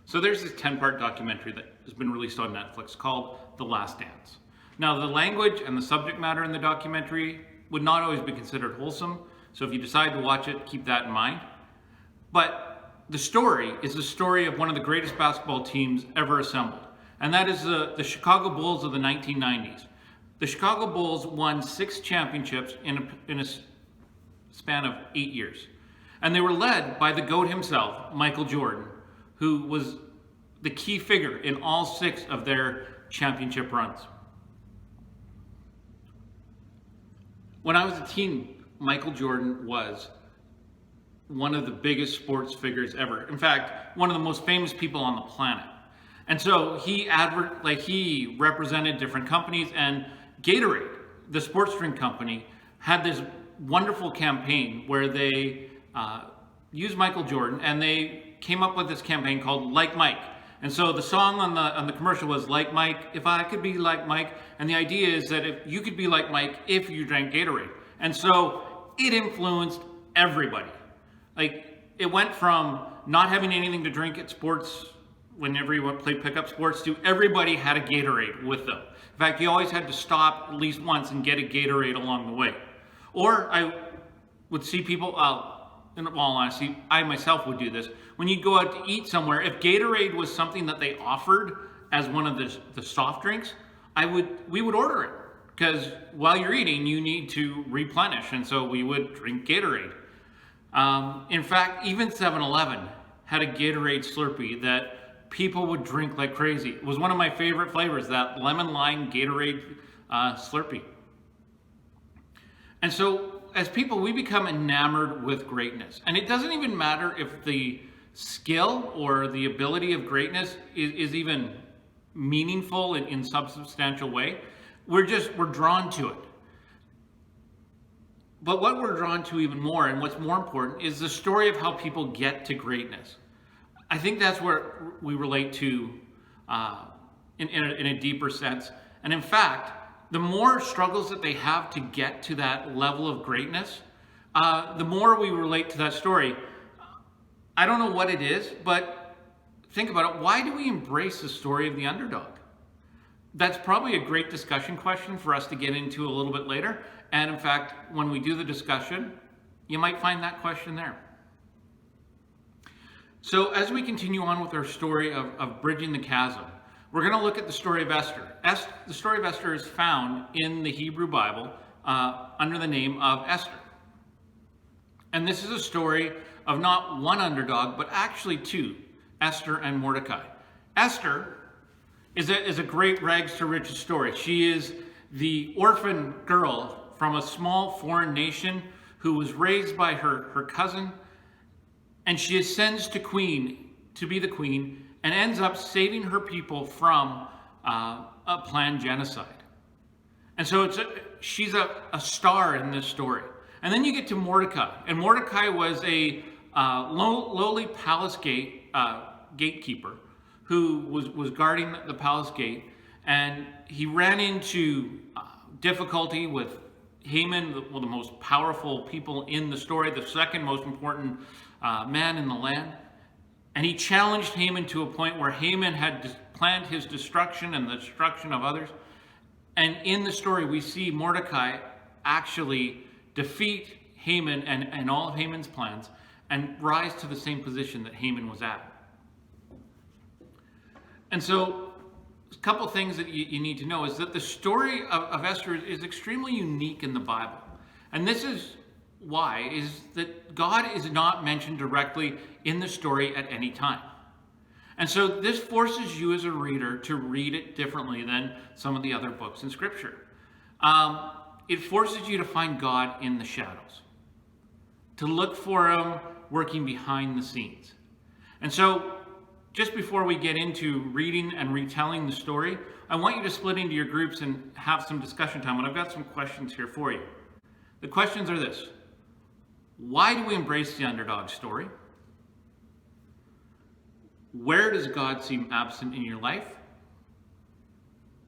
So there's this 10-part documentary that has been released on Netflix called The Last Dance. Now, the language and the subject matter in the documentary would not always be considered wholesome, so if you decide to watch it, keep that in mind. But the story is the story of one of the greatest basketball teams ever assembled, and that is the Chicago Bulls of the 1990s. The Chicago Bulls won 6 championships in a span of 8 years, and they were led by the GOAT himself, Michael Jordan, who was the key figure in all 6 of their championship runs. When I was a teen, Michael Jordan was one of the biggest sports figures ever. In fact, one of the most famous people on the planet. And so he represented different companies, and Gatorade, the sports drink company, had this wonderful campaign where they used Michael Jordan, and they came up with this campaign called Like Mike. And so the song on the commercial was Like Mike, if I could be like Mike. And the idea is that if you could be like Mike if you drank Gatorade. And so it influenced everybody. Like, it went from not having anything to drink at sports whenever you played pickup sports to everybody had a Gatorade with them. In fact, you always had to stop at least once and get a Gatorade along the way. Or I would see people, in all honesty, I myself would do this. When you go out to eat somewhere, if Gatorade was something that they offered as one of the soft drinks, we would order it. Because while you're eating, you need to replenish. And so we would drink Gatorade. In fact, even 7-Eleven had a Gatorade Slurpee that people would drink like crazy. It was one of my favorite flavors, that lemon lime Gatorade Slurpee. And so as people, we become enamored with greatness. And it doesn't even matter if the skill or the ability of greatness is even meaningful in some substantial way. We're drawn to it. But what we're drawn to even more, and what's more important, is the story of how people get to greatness. I think that's where we relate to in a deeper sense. And in fact, the more struggles that they have to get to that level of greatness, the more we relate to that story. I don't know what it is, but think about it. Why do we embrace the story of the underdog? That's probably a great discussion question for us to get into a little bit later. And in fact, when we do the discussion, you might find that question there. So as we continue on with our story of Bridging the Chasm, we're going to look at the story of Esther. The story of Esther is found in the Hebrew Bible under the name of Esther. And this is a story of not one underdog, but actually 2, Esther and Mordecai. Esther is a great rags to riches story. She is the orphan girl from a small foreign nation who was raised by her cousin, and she ascends to be the queen, and ends up saving her people from a planned genocide. And so she's a star in this story. And then you get to Mordecai, and Mordecai was a lowly palace gatekeeper who was guarding the palace gate, and he ran into difficulty with Haman, one of the most powerful people in the story, the second most important man in the land. And he challenged Haman to a point where Haman had planned his destruction and the destruction of others. And in the story, we see Mordecai actually defeat Haman and all of Haman's plans and rise to the same position that Haman was at. And so a couple things that you need to know is that the story of Esther is extremely unique in the Bible. And this is why, is that God is not mentioned directly in the story at any time. And so this forces you as a reader to read it differently than some of the other books in Scripture. It forces you to find God in the shadows, to look for Him working behind the scenes. And so just before we get into reading and retelling the story, I want you to split into your groups and have some discussion time. And I've got some questions here for you. The questions are this: why do we embrace the underdog story? Where does God seem absent in your life?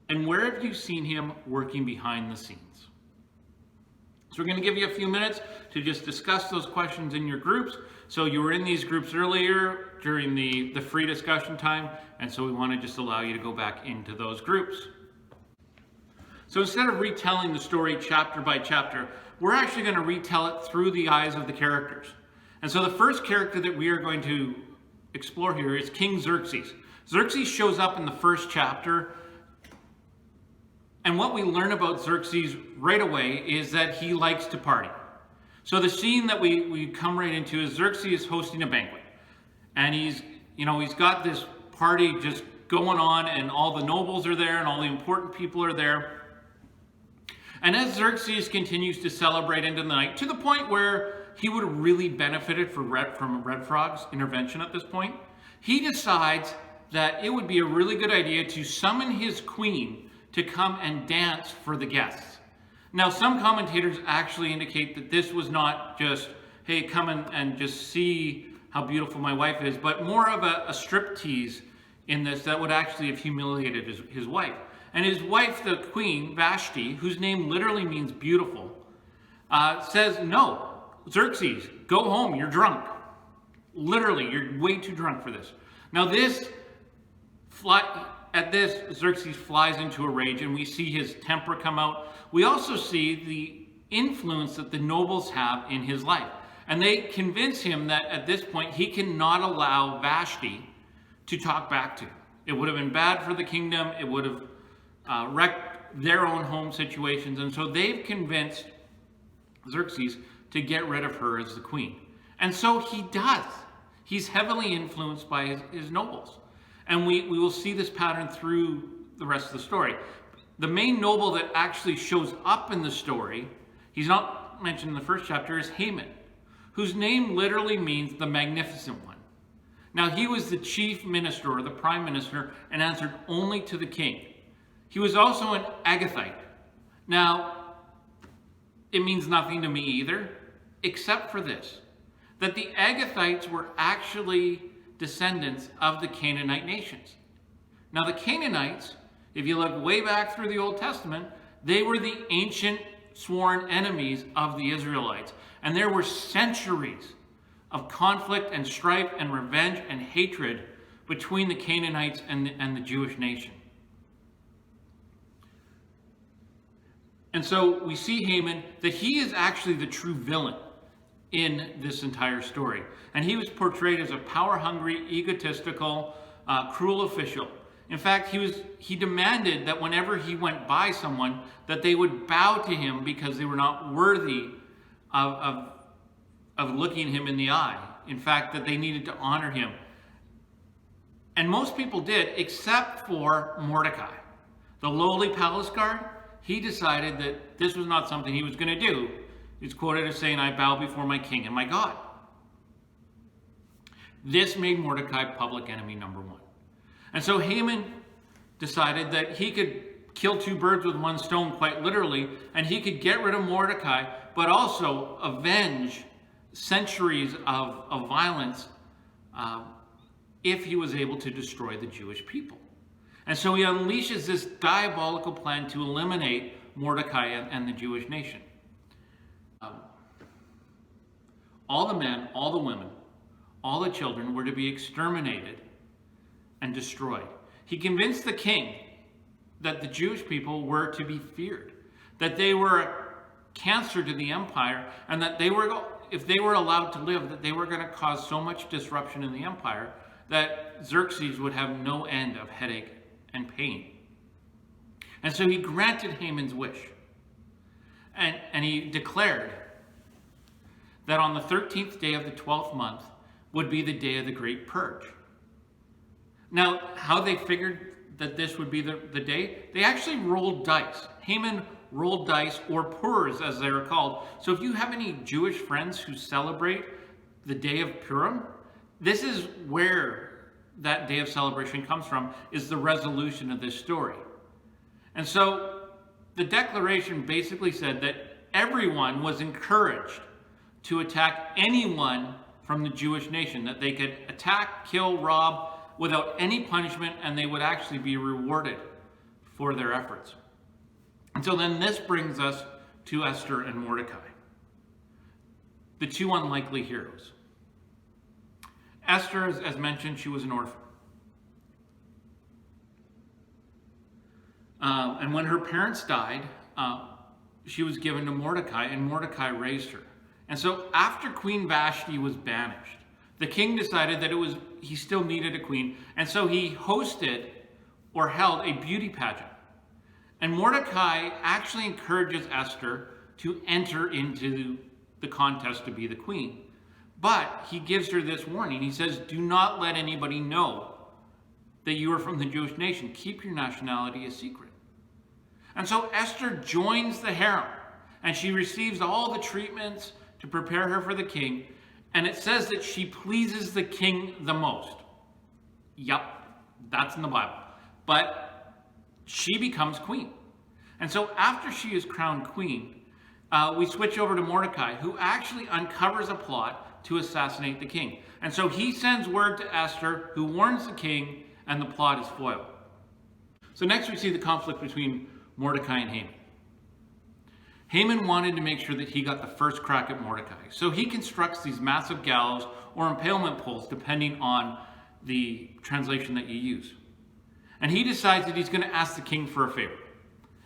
And where have you seen Him working behind the scenes? So we're going to give you a few minutes to just discuss those questions in your groups. So you were in these groups earlier. during the free discussion time, and so we want to just allow you to go back into those groups. So instead of retelling the story chapter by chapter, we're actually going to retell it through the eyes of the characters. And so the first character that we are going to explore here is King Xerxes. Xerxes shows up in the first chapter, and what we learn about Xerxes right away is that he likes to party. So the scene that we come right into is Xerxes hosting a banquet. And he's got this party just going on, and all the nobles are there and all the important people are there. And as Xerxes continues to celebrate into the night, to the point where he would have really benefited from Red Frog's intervention at this point, he decides that it would be a really good idea to summon his queen to come and dance for the guests. Now, some commentators actually indicate that this was not just, hey, come and just see how beautiful my wife is, but more of a striptease in this that would actually have humiliated his wife. And his wife, the queen, Vashti, whose name literally means beautiful, says, no, Xerxes, go home, you're drunk. Literally, you're way too drunk for this. Now at this, Xerxes flies into a rage, and we see his temper come out. We also see the influence that the nobles have in his life. And they convince him that at this point, he cannot allow Vashti to talk back to him. It would have been bad for the kingdom. It would have wrecked their own home situations. And so they've convinced Xerxes to get rid of her as the queen. And so he does. He's heavily influenced by his nobles. And we will see this pattern through the rest of the story. The main noble that actually shows up in the story, he's not mentioned in the first chapter, is Haman, whose name literally means the magnificent one. Now, he was the chief minister, or the prime minister, and answered only to the king. He was also an Agathite. Now, it means nothing to me either, except for this, that the Agathites were actually descendants of the Canaanite nations. Now, the Canaanites, if you look way back through the Old Testament, they were the ancient sworn enemies of the Israelites. And there were centuries of conflict and strife and revenge and hatred between the Canaanites and the Jewish nation. And so we see Haman, that he is actually the true villain in this entire story. And he was portrayed as a power-hungry, egotistical, cruel official. In fact, he demanded that whenever he went by someone, that they would bow to him because they were not worthy of looking him in the eye. In fact, that they needed to honor him. And most people did, except for Mordecai. The lowly palace guard, he decided that this was not something he was going to do. He's quoted as saying, I bow before my king and my God. This made Mordecai public enemy number one. And so Haman decided that he could kill two birds with one stone, quite literally, and he could get rid of Mordecai, but also avenge centuries of violence if he was able to destroy the Jewish people. And so he unleashes this diabolical plan to eliminate Mordecai and the Jewish nation. All the men, all the women, all the children were to be exterminated and destroyed. He convinced the king that the Jewish people were to be feared, that they were a cancer to the empire, and that if they were allowed to live, that they were going to cause so much disruption in the empire that Xerxes would have no end of headache and pain. And so he granted Haman's wish. And he declared that on the 13th day of the 12th month would be the day of the great purge. Now, how they figured that this would be the day? They actually rolled dice. Haman rolled dice, or purs as they were called. So if you have any Jewish friends who celebrate the day of Purim, this is where that day of celebration comes from, is the resolution of this story. And so the declaration basically said that everyone was encouraged to attack anyone from the Jewish nation, that they could attack, kill, rob without any punishment, and they would actually be rewarded for their efforts. And so then this brings us to Esther and Mordecai, the two unlikely heroes. Esther, as mentioned, she was an orphan. And when her parents died, she was given to Mordecai, and Mordecai raised her. And so after Queen Vashti was banished, the king decided that he still needed a queen, and so he hosted or held a beauty pageant. And Mordecai actually encourages Esther to enter into the contest to be the queen. But he gives her this warning. He says, do not let anybody know that you are from the Jewish nation. Keep your nationality a secret. And so Esther joins the harem, and she receives all the treatments to prepare her for the king. And it says that she pleases the king the most. Yep, that's in the Bible. But she becomes queen. And so after she is crowned queen, we switch over to Mordecai, who actually uncovers a plot to assassinate the king. And so he sends word to Esther, who warns the king, and the plot is foiled. So next we see the conflict between Mordecai and Haman. Haman wanted to make sure that he got the first crack at Mordecai. So he constructs these massive gallows or impalement poles, depending on the translation that you use. And he decides that he's going to ask the king for a favor.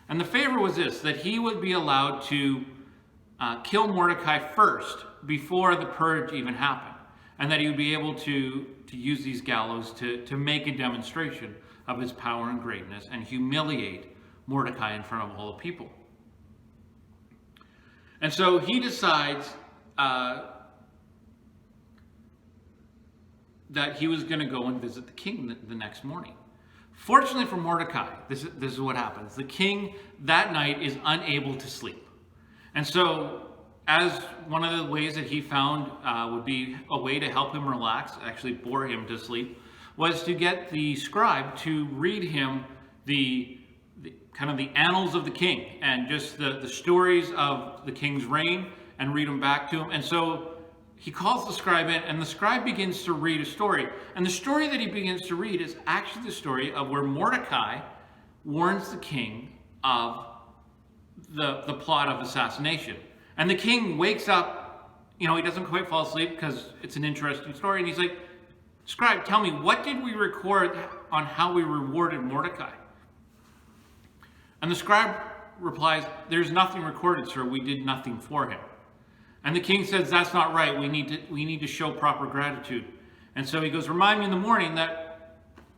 And the favor was this, that he would be allowed to kill Mordecai first before the purge even happened. And that he would be able to use these gallows to make a demonstration of his power and greatness and humiliate Mordecai in front of all the people. And so he decides that he was going to go and visit the king the next morning. Fortunately for Mordecai, this is what happens. The king that night is unable to sleep. And so as one of the ways that he found would be a way to help him relax, actually bore him to sleep, was to get the scribe to read him the kind of the annals of the king and just the stories of the king's reign and read them back to him. And so he calls the scribe in, and the scribe begins to read a story. And the story that he begins to read is actually the story of where Mordecai warns the king of the plot of assassination. And the king wakes up, he doesn't quite fall asleep because it's an interesting story. And he's like, scribe, tell me, what did we record on how we rewarded Mordecai? And the scribe replies, there's nothing recorded, sir. We did nothing for him. And the king says, that's not right. We need to show proper gratitude. And so he goes, remind me in the morning that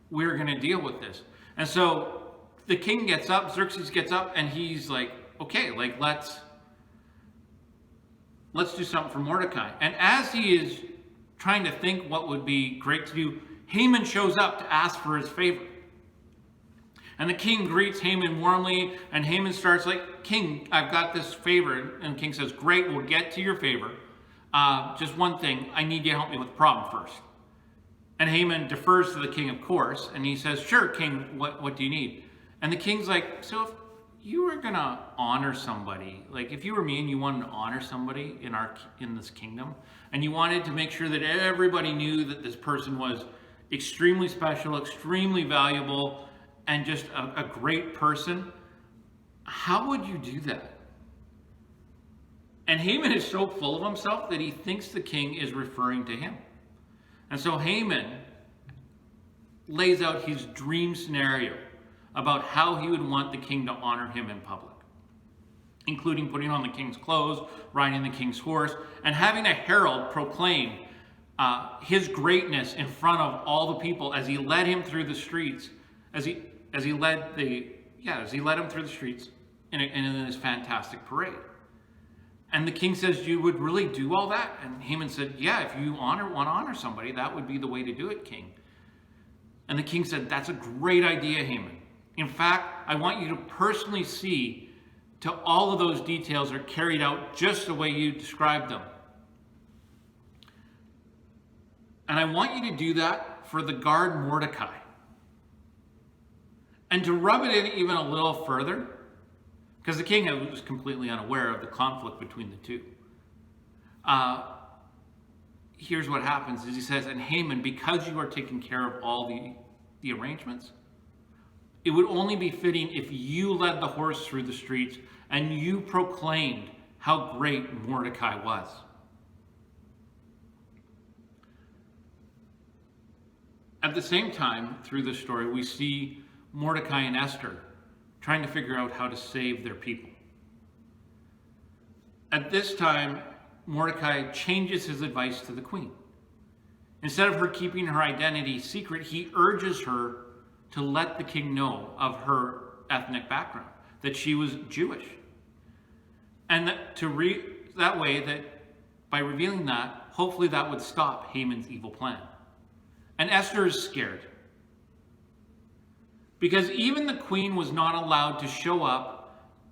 we're going to deal with this. And so the king gets up, Xerxes gets up, and he's like, okay, let's do something for Mordecai. And as he is trying to think what would be great to do, Haman shows up to ask for his favor. And the king greets Haman warmly, and Haman starts like, King, I've got this favor. And the king says, great, we'll get to your favor. Just one thing, I need you to help me with the problem first. And Haman defers to the king, of course, and he says, sure, king, what do you need? And the king's like, so if you were going to honor somebody, like if you were me and you wanted to honor somebody in this kingdom, and you wanted to make sure that everybody knew that this person was extremely special, extremely valuable, and just a great person, how would you do that? And Haman is so full of himself that he thinks the king is referring to him. And so Haman lays out his dream scenario about how he would want the king to honor him in public, including putting on the king's clothes, riding the king's horse, and having a herald proclaim his greatness in front of all the people as he led him through the streets, as he led him through the streets in this fantastic parade. And the king says, you would really do all that? And Haman said, yeah, if you want to honor somebody, that would be the way to do it, king. And the king said, that's a great idea, Haman. In fact, I want you to personally see to all of those details are carried out just the way you described them. And I want you to do that for the guard Mordecai. And to rub it in even a little further, because the king was completely unaware of the conflict between the two. Here's what happens is he says, and Haman, because you are taking care of all the arrangements, it would only be fitting if you led the horse through the streets and you proclaimed how great Mordecai was. At the same time, through this story, we see Mordecai and Esther trying to figure out how to save their people. At this time, Mordecai changes his advice to the queen. Instead of her keeping her identity secret, he urges her to let the king know of her ethnic background, that she was Jewish. And that way, that by revealing that, hopefully that would stop Haman's evil plan. And Esther is scared, because even the queen was not allowed to show up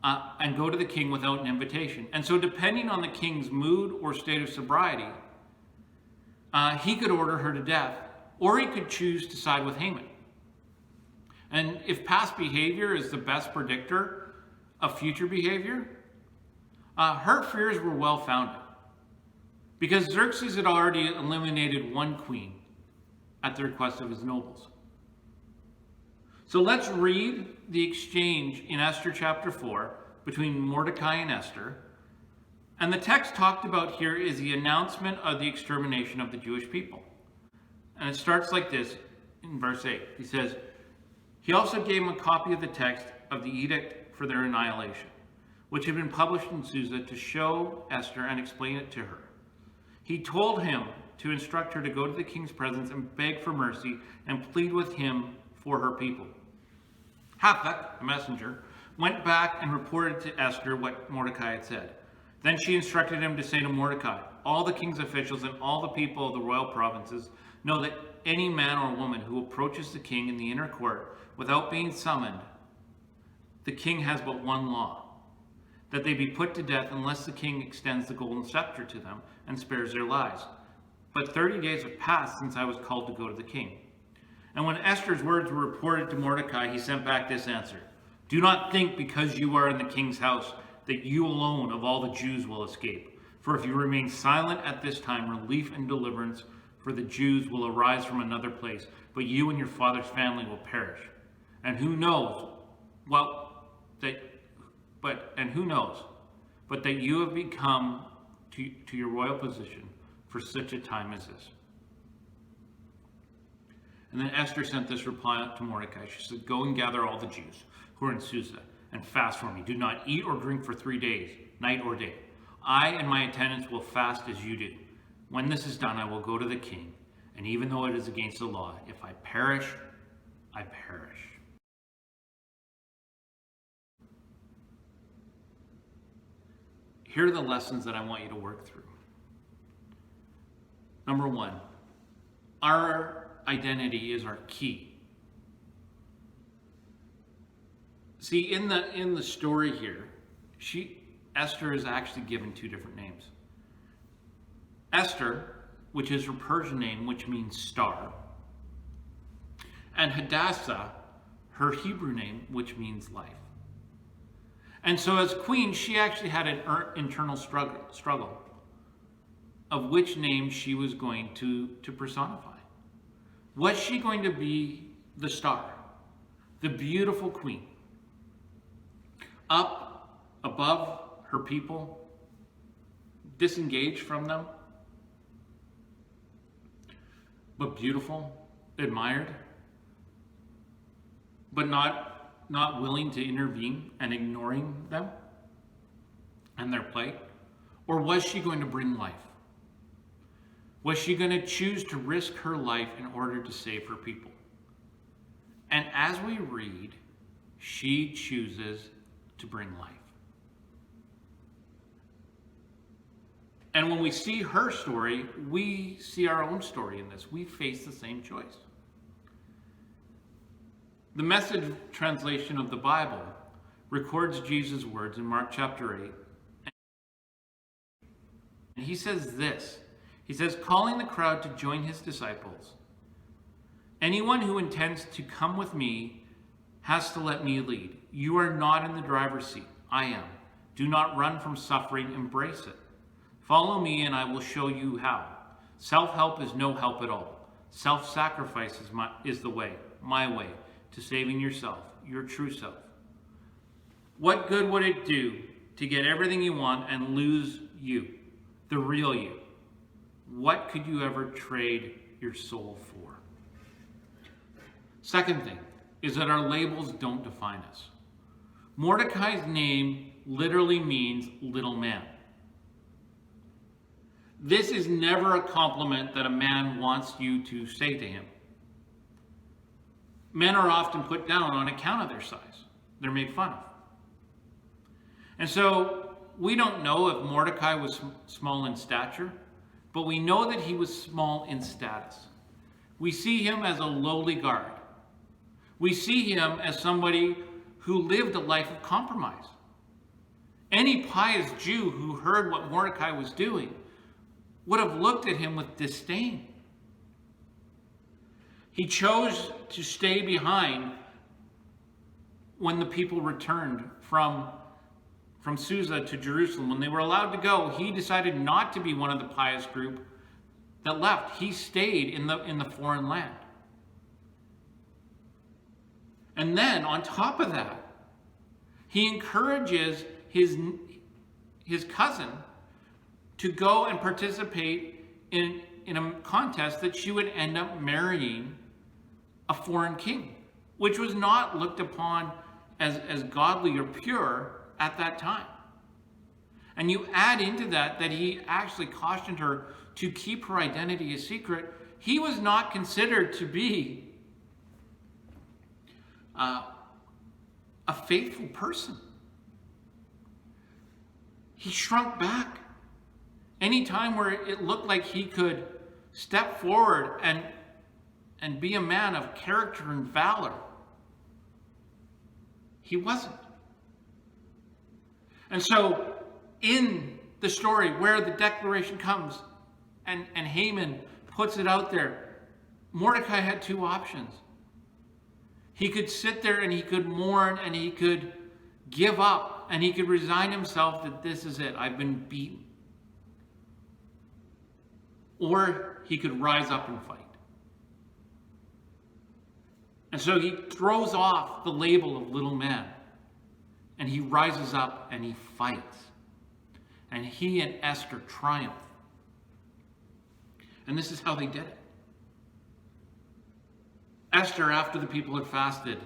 and go to the king without an invitation. And so depending on the king's mood or state of sobriety, he could order her to death, or he could choose to side with Haman. And if past behavior is the best predictor of future behavior, her fears were well founded, because Xerxes had already eliminated one queen at the request of his nobles. So let's read the exchange in Esther chapter 4 between Mordecai and Esther. And the text talked about here is the announcement of the extermination of the Jewish people. And it starts like this in verse 8. He says, "He also gave him a copy of the text of the edict for their annihilation, which had been published in Susa, to show Esther and explain it to her. He told him to instruct her to go to the king's presence and beg for mercy and plead with him for her people. Hathach, the messenger, went back and reported to Esther what Mordecai had said. Then she instructed him to say to Mordecai, 'All the king's officials and all the people of the royal provinces know that any man or woman who approaches the king in the inner court without being summoned, the king has but one law, that they be put to death unless the king extends the golden scepter to them and spares their lives. But 30 days have passed since I was called to go to the king.' And when Esther's words were reported to Mordecai, he sent back this answer: 'Do not think because you are in the king's house that you alone of all the Jews will escape. For if you remain silent at this time, relief and deliverance for the Jews will arise from another place, but you and your father's family will perish. And who knows but that you have become to your royal position for such a time as this.' And then Esther sent this reply to Mordecai. She said, 'Go and gather all the Jews who are in Susa and fast for me. Do not eat or drink for 3 days, night or day. I and my attendants will fast as you do. When this is done, I will go to the king. And even though it is against the law, if I perish, I perish.'" Here are the lessons that I want you to work through. Number one, our identity is our key. See, in the story here, Esther is actually given two different names. Esther, which is her Persian name, which means star, and Hadassah, her Hebrew name, which means life. And so as queen, she actually had an internal struggle of which name she was going to personify. Was she going to be the star, the beautiful queen, up above her people, disengaged from them, but beautiful, admired, but not willing to intervene and ignoring them and their plight? Or was she going to bring life? Was she going to choose to risk her life in order to save her people? And as we read, she chooses to bring life. And when we see her story, we see our own story in this. We face the same choice. The Message translation of the Bible records Jesus' words in Mark chapter 8. And he says this. He says, calling the crowd to join his disciples, "Anyone who intends to come with me has to let me lead. You are not in the driver's seat. I am. Do not run from suffering. Embrace it. Follow me and I will show you how. Self-help is no help at all. Self-sacrifice is the way, my way, to saving yourself, your true self. What good would it do to get everything you want and lose you, the real you? What could you ever trade your soul for?" Second thing is that our labels don't define us. Mordecai's name literally means little man. This is never a compliment that a man wants you to say to him. Men are often put down on account of their size. They're made fun of. And so we don't know if Mordecai was small in stature, but we know that he was small in status. We see him as a lowly guard. We see him as somebody who lived a life of compromise. Any pious Jew who heard what Mordecai was doing would have looked at him with disdain. He chose to stay behind when the people returned from Susa to Jerusalem. When they were allowed to go, he decided not to be one of the pious group that left. He stayed in the foreign land. And then, on top of that, he encourages his cousin to go and participate in a contest that she would end up marrying a foreign king, which was not looked upon as godly or pure at that time. And you add into that he actually cautioned her to keep her identity a secret. He was not considered to be a faithful person. He shrunk back. Any time where it looked like he could step forward and be a man of character and valor, he wasn't. And so in the story where the declaration comes and Haman puts it out there, Mordecai had two options. He could sit there and he could mourn and he could give up and he could resign himself that this is it, I've been beaten. Or he could rise up and fight. And so he throws off the label of little man and he rises up and he fights. And he and Esther triumph. And this is how they did it. Esther, after the people had fasted,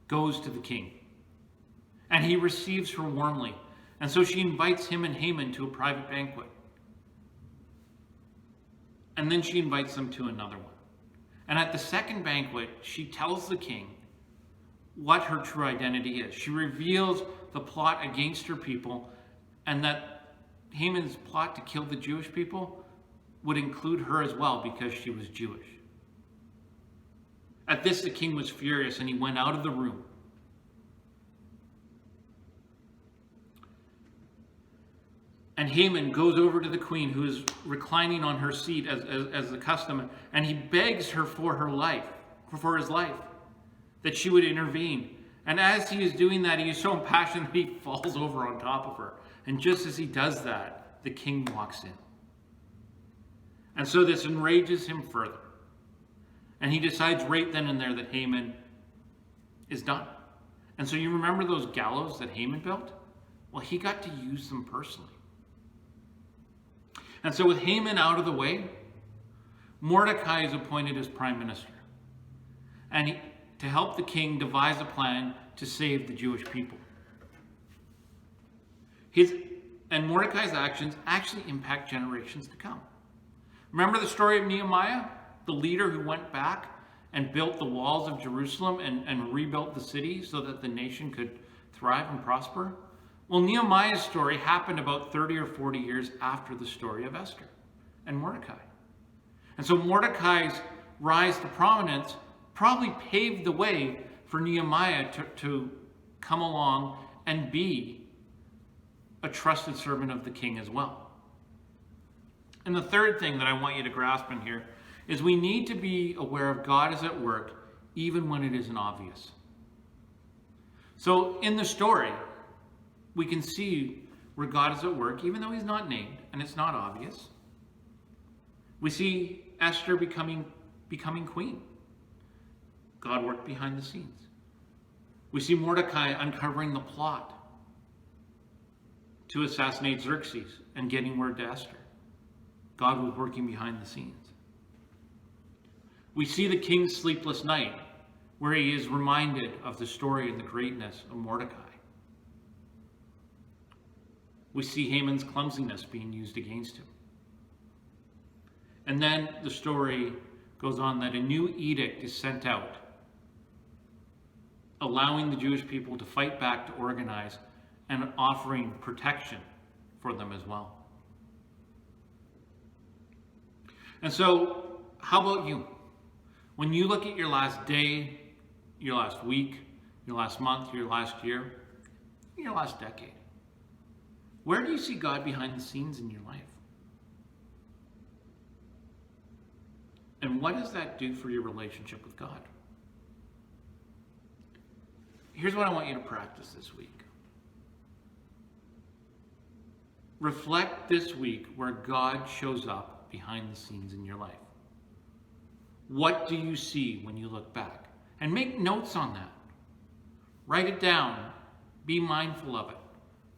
goes to the king. And he receives her warmly. And so she invites him and Haman to a private banquet. And then she invites them to another one. And at the second banquet, she tells the king what her true identity is. She reveals the plot against her people, and that Haman's plot to kill the Jewish people would include her as well because she was Jewish. At this, the king was furious and he went out of the room. And Haman goes over to the queen, who is reclining on her seat as the custom, and he begs her for his life, that she would intervene. And as he is doing that, he is so impassioned that he falls over on top of her. And just as he does that, the king walks in. And so this enrages him further. And he decides right then and there that Haman is done. And so you remember those gallows that Haman built? Well, he got to use them personally. And so with Haman out of the way, Mordecai is appointed as prime minister. And to help the king devise a plan to save the Jewish people. And Mordecai's actions actually impact generations to come. Remember the story of Nehemiah, the leader who went back and built the walls of Jerusalem and rebuilt the city so that the nation could thrive and prosper? Well, Nehemiah's story happened about 30 or 40 years after the story of Esther and Mordecai. And so Mordecai's rise to prominence probably paved the way for Nehemiah to come along and be a trusted servant of the king as well. And the third thing that I want you to grasp in here is we need to be aware of God is at work even when it isn't obvious. So in the story, we can see where God is at work, even though he's not named and it's not obvious. We see Esther becoming queen. God worked behind the scenes. We see Mordecai uncovering the plot to assassinate Xerxes and getting word to Esther. God was working behind the scenes. We see the king's sleepless night where he is reminded of the story and the greatness of Mordecai. We see Haman's clumsiness being used against him. And then the story goes on that a new edict is sent out, allowing the Jewish people to fight back, to organize, and offering protection for them as well. And so, how about you? When you look at your last day, your last week, your last month, your last year, your last decade, where do you see God behind the scenes in your life? And what does that do for your relationship with God? Here's what I want you to practice this week. Reflect this week where God shows up behind the scenes in your life. What do you see when you look back? And make notes on that. Write it down. Be mindful of it.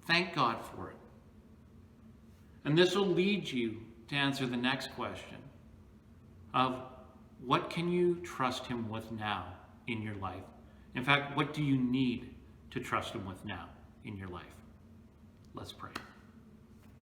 Thank God for it. And this will lead you to answer the next question of what can you trust him with now in your life? In fact, what do you need to trust him with now in your life? Let's pray.